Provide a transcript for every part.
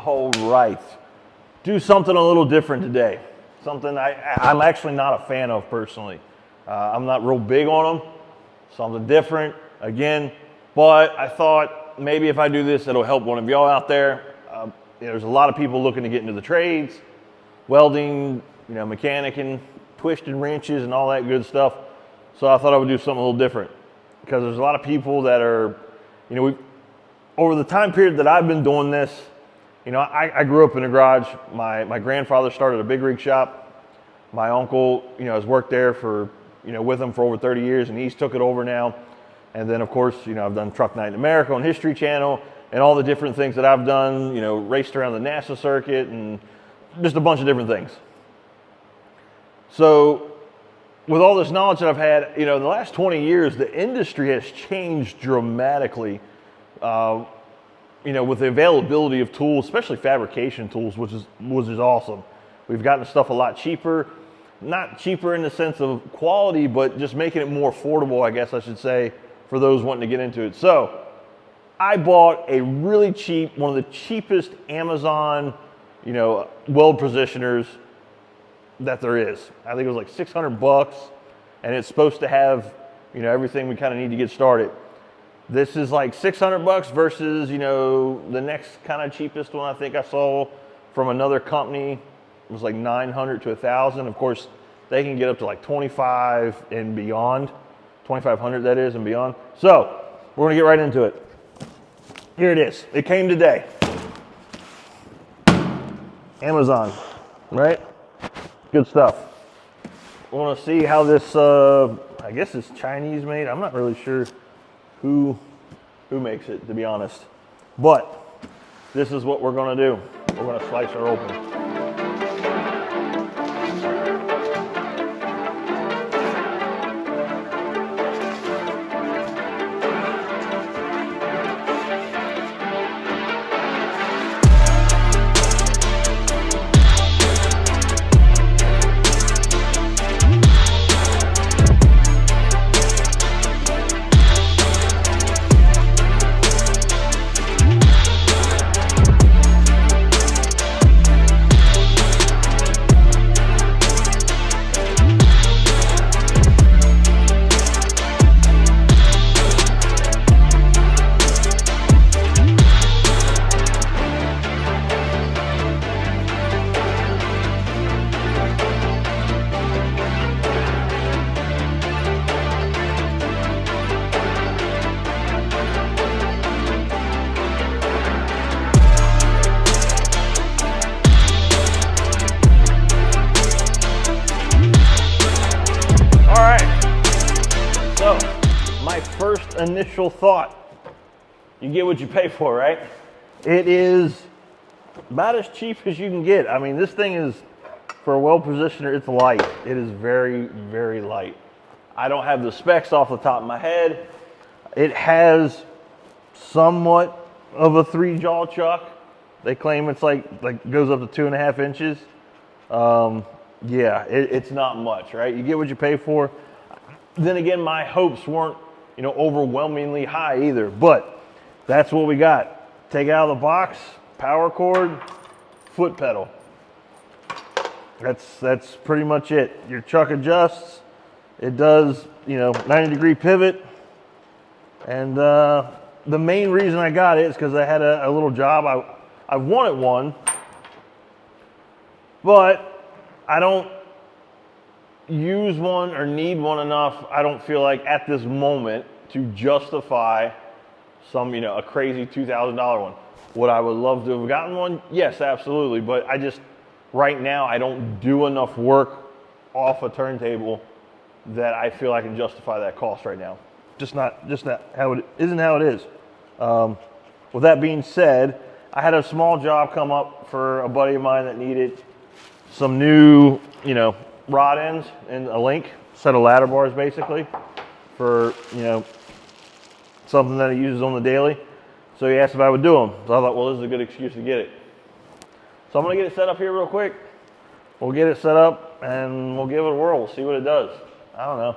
All right. Do something a little different today. Something I'm actually not a fan of personally. I'm not real big on them. Something different, again. But I thought maybe if I do this, it'll help one of y'all out there. There's a lot of people looking to get into the trades, welding, mechanicing, twisting wrenches and all that good stuff. So I thought I would do something a little different because there's a lot of people that are, over the time period that I've been doing this, I grew up in a garage. My grandfather started a big rig shop. My uncle, has worked there for, with him for over 30 years, and he's took it over now. And then, of course, I've done Truck Night in America on History Channel and all the different things that I've done, raced around the NASA circuit and just a bunch of different things. So with all this knowledge that I've had, in the last 20 years, the industry has changed dramatically, with the availability of tools, especially fabrication tools, which is awesome. We've gotten stuff a lot cheaper, not cheaper in the sense of quality, but just making it more affordable, I guess I should say, for those wanting to get into it. So I bought a really cheap, one of the cheapest Amazon, weld positioners that there is. I think it was like $600, and it's supposed to have, everything we kind of need to get started. This is like $600 versus, the next kind of cheapest one I think I saw from another company. It was like $900 to $1,000. Of course, they can get up to like $2,500 and beyond. $2,500 that is and beyond. So we're gonna get right into it. Here it is. It came today. Amazon, right? Good stuff. I want to see how this, I guess it's Chinese made. I'm not really sure who makes it, to be honest. But this is what we're going to do. We're going to slice her open. Initial thought, you get what you pay for, right? It is about as cheap as you can get. I mean, this thing is, for a weld positioner, it's light. It is very, very light. I don't have the specs off the top of my head. It has somewhat of a 3-jaw chuck. They claim it's like goes up to 2.5 inches. Yeah, it's not much, right? You get what you pay for. Then again, my hopes weren't overwhelmingly high either, but that's what we got. Take it out of the box, power cord, foot pedal. That's pretty much it. Your chuck adjusts. It does, 90-degree pivot. And the main reason I got it is because I had a little job. I wanted one, but I don't use one or need one enough, I don't feel like, at this moment to justify some, a crazy $2,000 one. Would I would love to have gotten one? Yes, absolutely. But right now, I don't do enough work off a turntable that I feel I can justify that cost right now. Just not how it isn't how it is. With that being said, I had a small job come up for a buddy of mine that needed some new, rod ends and a link, set of ladder bars basically, for something that he uses on the daily. So he asked if I would do them. So I thought, well, this is a good excuse to get it. So I'm gonna get it set up here real quick. We'll get it set up and we'll give it a whirl. We'll see what it does. I don't know,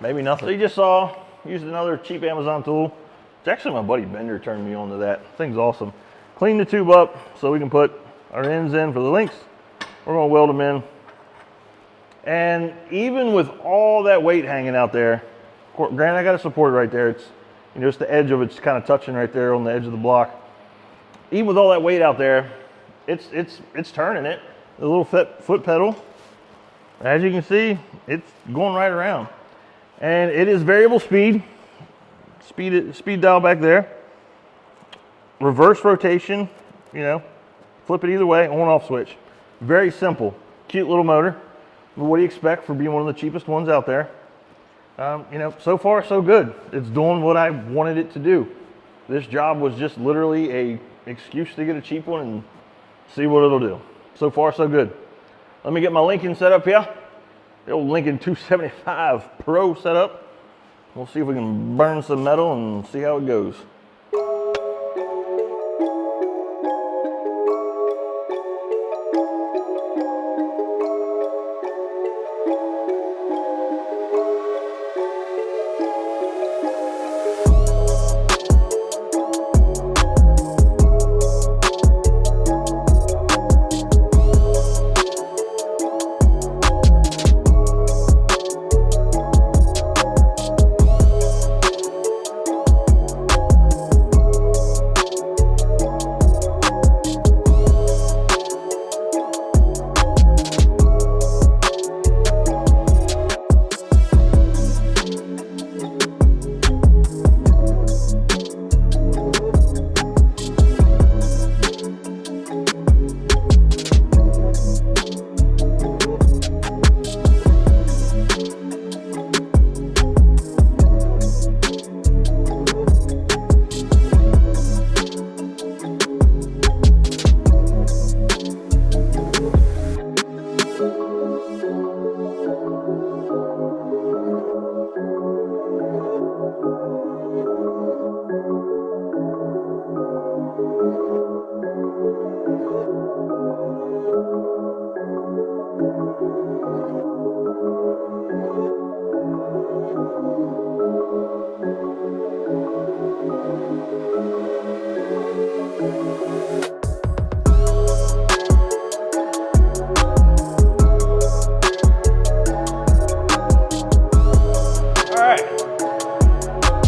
maybe nothing. So you just saw, used another cheap Amazon tool. It's actually my buddy Bender turned me on to that. Thing's awesome. clean the tube up so we can put our ends in for the links. We're going to weld them in. And even with all that weight hanging out there, granted I got a support right there. It's, you know, just the edge of it's kind of touching right there on the edge of the block. Even with all that weight out there, it's turning it. The little foot pedal, as you can see, it's going right around. And it is variable speed. Speed dial back there. Reverse rotation, you know, flip it either way, on off switch. Very simple. Cute little motor. But what do you expect for being one of the cheapest ones out there? You know, so far so good. It's doing what I wanted it to do. This job was just literally a excuse to get a cheap one and see what it'll do. So far so good. Let me get my Lincoln set up here. The old Lincoln 275 Pro setup. We'll see if we can burn some metal and see how it goes.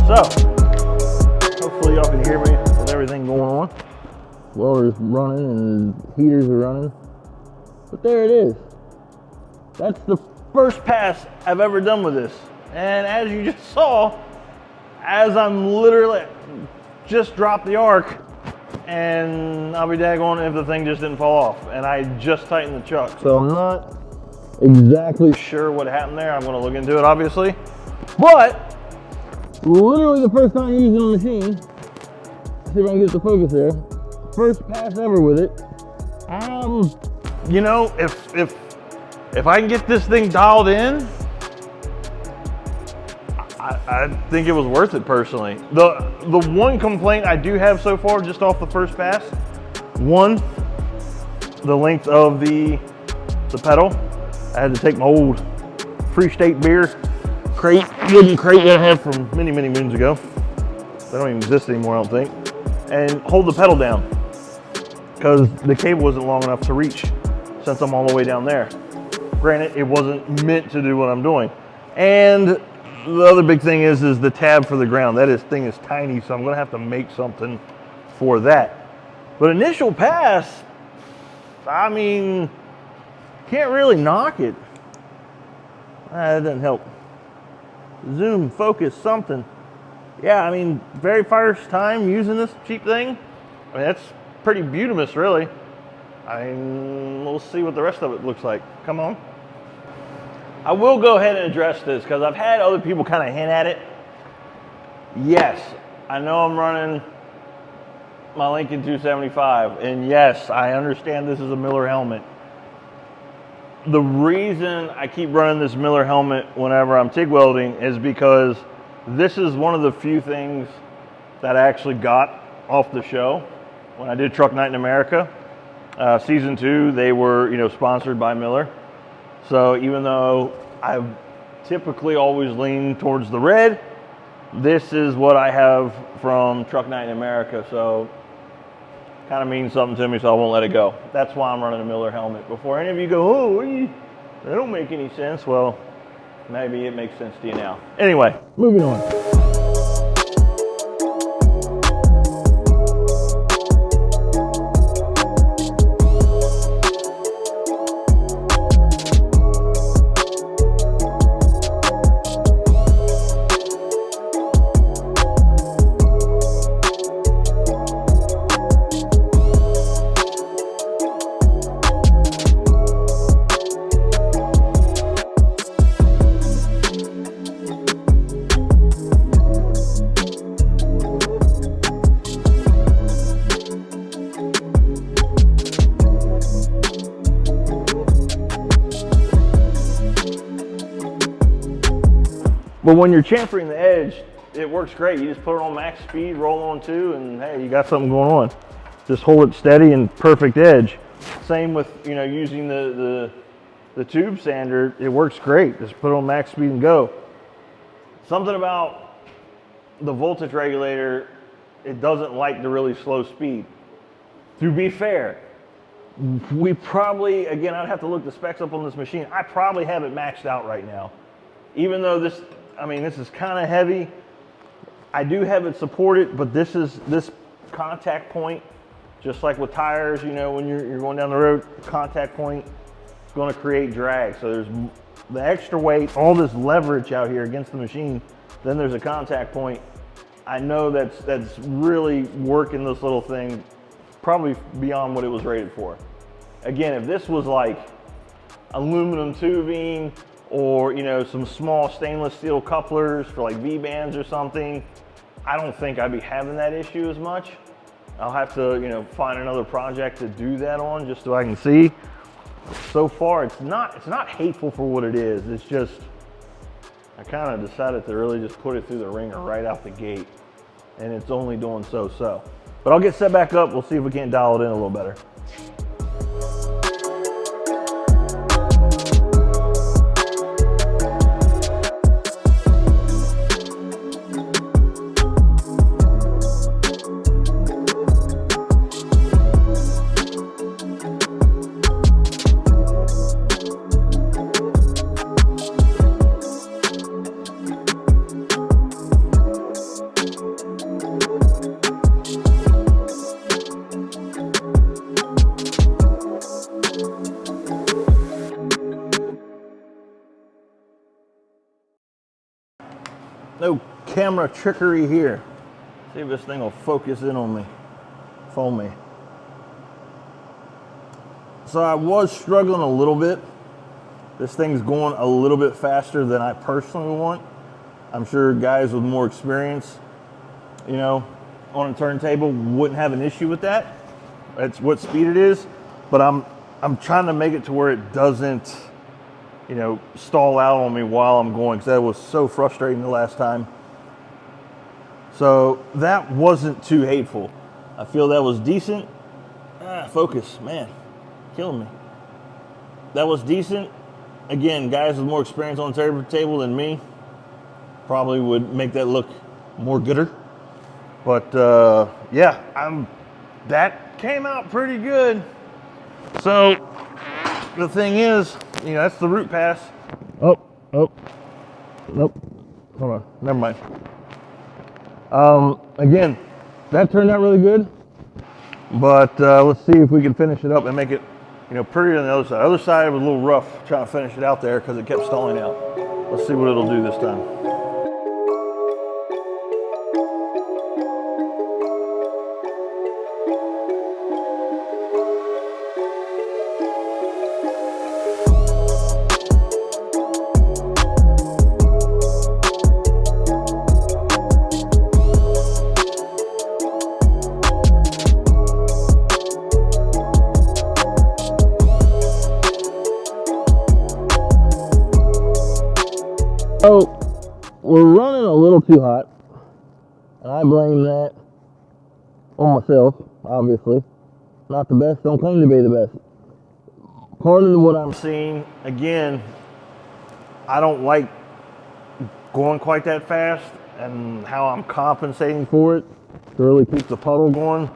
So, hopefully y'all can hear me with everything going on. Welder's running and heaters are running. But there it is. That's the first pass I've ever done with this. And as you just saw, as I'm literally just dropped the arc, and I'll be daggone if the thing just didn't fall off. And I just tightened the chuck. So I'm not exactly sure what happened there. I'm gonna look into it, obviously. But literally the first time using the machine, see if I can get the focus there. First pass ever with it. You know, if I can get this thing dialed in, I think it was worth it personally. The one complaint I do have so far, just off the first pass, one, the length of the pedal. I had to take my old Free State beer crate, wooden crate that I had from many moons ago. They don't even exist anymore, I don't think. And hold the pedal down, because the cable wasn't long enough to reach since I'm all the way down there. Granted, it wasn't meant to do what I'm doing. And the other big thing is the tab for the ground. That thing is tiny, so I'm gonna have to make something for that. But initial pass, I mean, can't really knock it. That doesn't help. Zoom, focus, something. Yeah, I mean, very first time using this cheap thing. I mean, that's pretty beautiful, really. I mean, we'll see what the rest of it looks like. Come on. I will go ahead and address this because I've had other people kind of hint at it. Yes, I know I'm running my Lincoln 275, and yes, I understand this is a Miller helmet. The reason I keep running this Miller helmet whenever I'm TIG welding is because this is one of the few things that I actually got off the show when I did Truck Night in America. Season 2, they were, you know, sponsored by Miller. So even though I've typically always leaned towards the red, this is what I have from Truck Night in America. So kind of means something to me, so I won't let it go. That's why I'm running a Miller helmet. Before any of you go, oh, that don't make any sense. Well, maybe it makes sense to you now. Anyway, moving on. But when you're chamfering the edge, it works great. You just put it on max speed, roll on 2, and hey, you got something going on. Just hold it steady and perfect edge. Same with, you know, using the tube sander, it works great. Just put it on max speed and go. Something about the voltage regulator, it doesn't like the really slow speed. To be fair, we probably, again, I'd have to look the specs up on this machine. I probably have it maxed out right now. Even though this, I mean, this is kind of heavy. I do have it supported, but this contact point, just like with tires, you know, when you're going down the road, contact point is going to create drag. So there's the extra weight, all this leverage out here against the machine. Then there's a contact point. I know that's really working this little thing probably beyond what it was rated for. Again, if this was like aluminum tubing, or, you know, some small stainless steel couplers for like V-bands or something, I don't think I'd be having that issue as much. I'll have to, you know, find another project to do that on just so I can see. So far, it's not hateful for what it is. It's just, I kind of decided to really just put it through the ringer right out the gate, and it's only doing so. But I'll get set back up. We'll see if we can't dial it in a little better. No camera trickery here. See if this thing will focus in on me, phone me. So I was struggling a little bit. This thing's going a little bit faster than I personally want. I'm sure guys with more experience, you know, on a turntable wouldn't have an issue with that. That's what speed it is. But I'm trying to make it to where it doesn't, you know, stall out on me while I'm going, because that was so frustrating the last time. So that wasn't too hateful. I feel that was decent. Focus, man, killing me. That was decent. Again, guys with more experience on the turntable than me probably would make that look more gooder. But yeah, that came out pretty good. So the thing is, you know, that's the root pass. Oh, nope. Hold on, never mind. Again, that turned out really good. But let's see if we can finish it up and make it, you know, prettier than the other side. The other side was a little rough trying to finish it out there because it kept stalling out. Let's see what it'll do this time. So we're running a little too hot, and I blame that on myself, obviously. Not the best, don't claim to be the best. Part of what I'm seeing, again, I don't like going quite that fast, and how I'm compensating for it to really keep the puddle going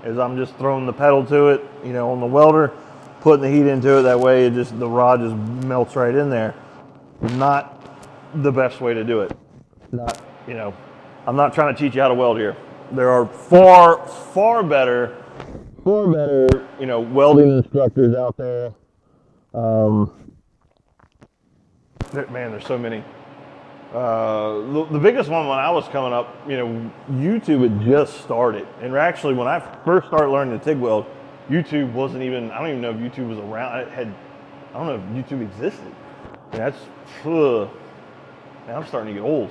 is I'm just throwing the pedal to it, you know, on the welder, putting the heat into it. That way the rod just melts right in there. Not the best way to do it. Not, you know, I'm not trying to teach you how to weld here. There are far better, you know, welding instructors out there. Man, there's so many. The biggest one when I was coming up, you know, YouTube had just started. And actually, when I first started learning to TIG weld, YouTube wasn't even, I don't even know if YouTube was around. I don't know if YouTube existed. And that's, man, I'm starting to get old.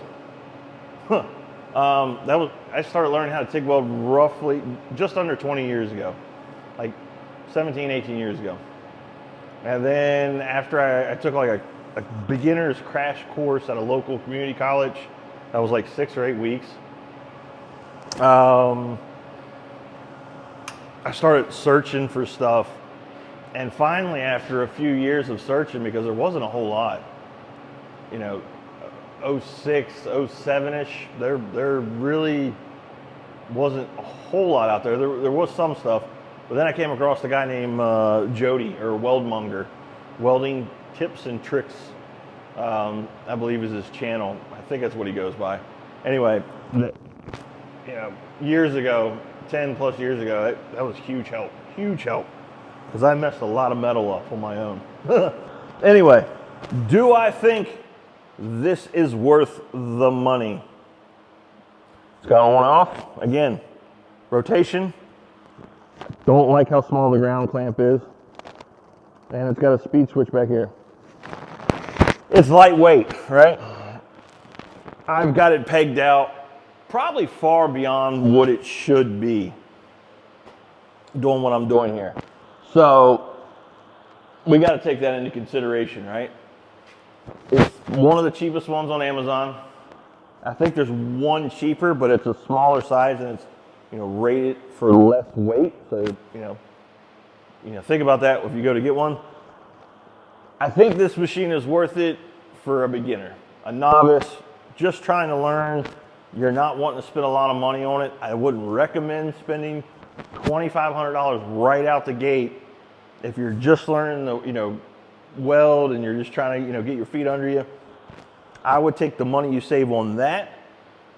I started learning how to TIG weld roughly just under 20 years ago, like 17, 18 years ago. And then after I took like a beginner's crash course at a local community college, that was like 6 or 8 weeks. I started searching for stuff, and finally, after a few years of searching, because there wasn't a whole lot, you know, 06, 07-ish, there really wasn't a whole lot out there. There was some stuff, but then I came across a guy named Jody, or Weldmonger, Welding Tips and Tricks, I believe is his channel. I think that's what he goes by. Anyway, you know, years ago, 10 plus years ago, that was huge help, because I messed a lot of metal up on my own. Anyway, do I think this is worth the money? It's got on off. Again, rotation. Don't like how small the ground clamp is. And it's got a speed switch back here. It's lightweight, right? I've got it pegged out probably far beyond what it should be doing what I'm doing here. So we got to take that into consideration, right? It's one of the cheapest ones on Amazon. I think there's one cheaper, but it's a smaller size and it's, you know, rated for less weight. So, you know, think about that if you go to get one. I think this machine is worth it for a beginner, a novice, just trying to learn. You're not wanting to spend a lot of money on it. I wouldn't recommend spending $2,500 right out the gate if you're just learning the, you know, weld and you're just trying to, you know, get your feet under you. I would take the money you save on that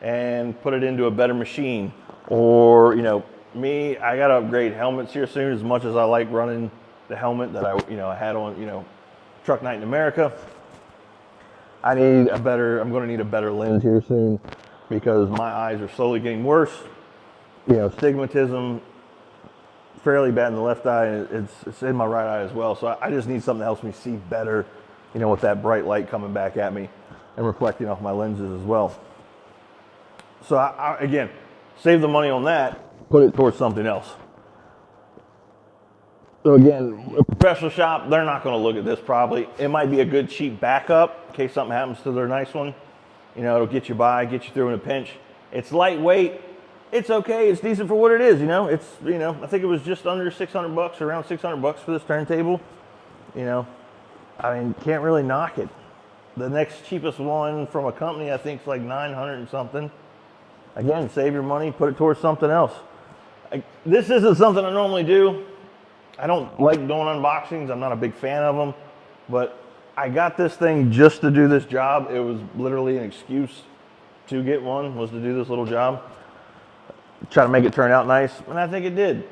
and put it into a better machine. Or, you know, me, I got to upgrade helmets here soon. As much as I like running the helmet that I had on, you know, Truck Night in America, I'm going to need a better lens here soon, because my eyes are slowly getting worse. You know, stigmatism, fairly bad in the left eye, and it's in my right eye as well. So I just need something that helps me see better, you know, with that bright light coming back at me and reflecting off my lenses as well. So again, save the money on that, put it towards something else. So again, a professional shop, they're not going to look at this probably. It might be a good cheap backup in case something happens to their nice one. You know, it'll get you by, get you through in a pinch. It's lightweight. It's okay. It's decent for what it is. You know, it's, you know, I think it was just under $600, around $600 for this turntable. You know, I mean, can't really knock it. The next cheapest one from a company, I think, is like 900 and something. Again, save your money, put it towards something else. This isn't something I normally do. I don't like doing unboxings. I'm not a big fan of them, but I got this thing just to do this job. It was literally an excuse to get one, was to do this little job. Try to make it turn out nice, and I think it did.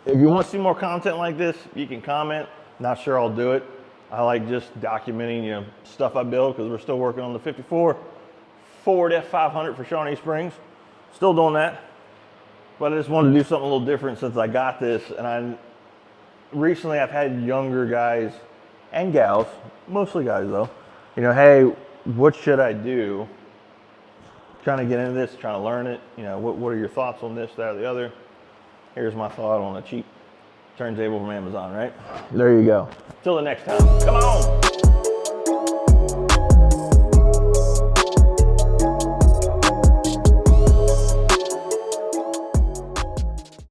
If you want to see more content like this, you can comment. Not sure I'll do it. I like just documenting, you know, stuff I build, because we're still working on the 54 Ford F500 for Shawnee Springs. Still doing that. But I just wanted to do something a little different since I got this. And recently I've had younger guys and gals, mostly guys though, you know, hey, what should I do? Trying to get into this, trying to learn it. You know, what are your thoughts on this, that, or the other? Here's my thought on a cheap turntable from Amazon, right? There you go. Till the next time, come on.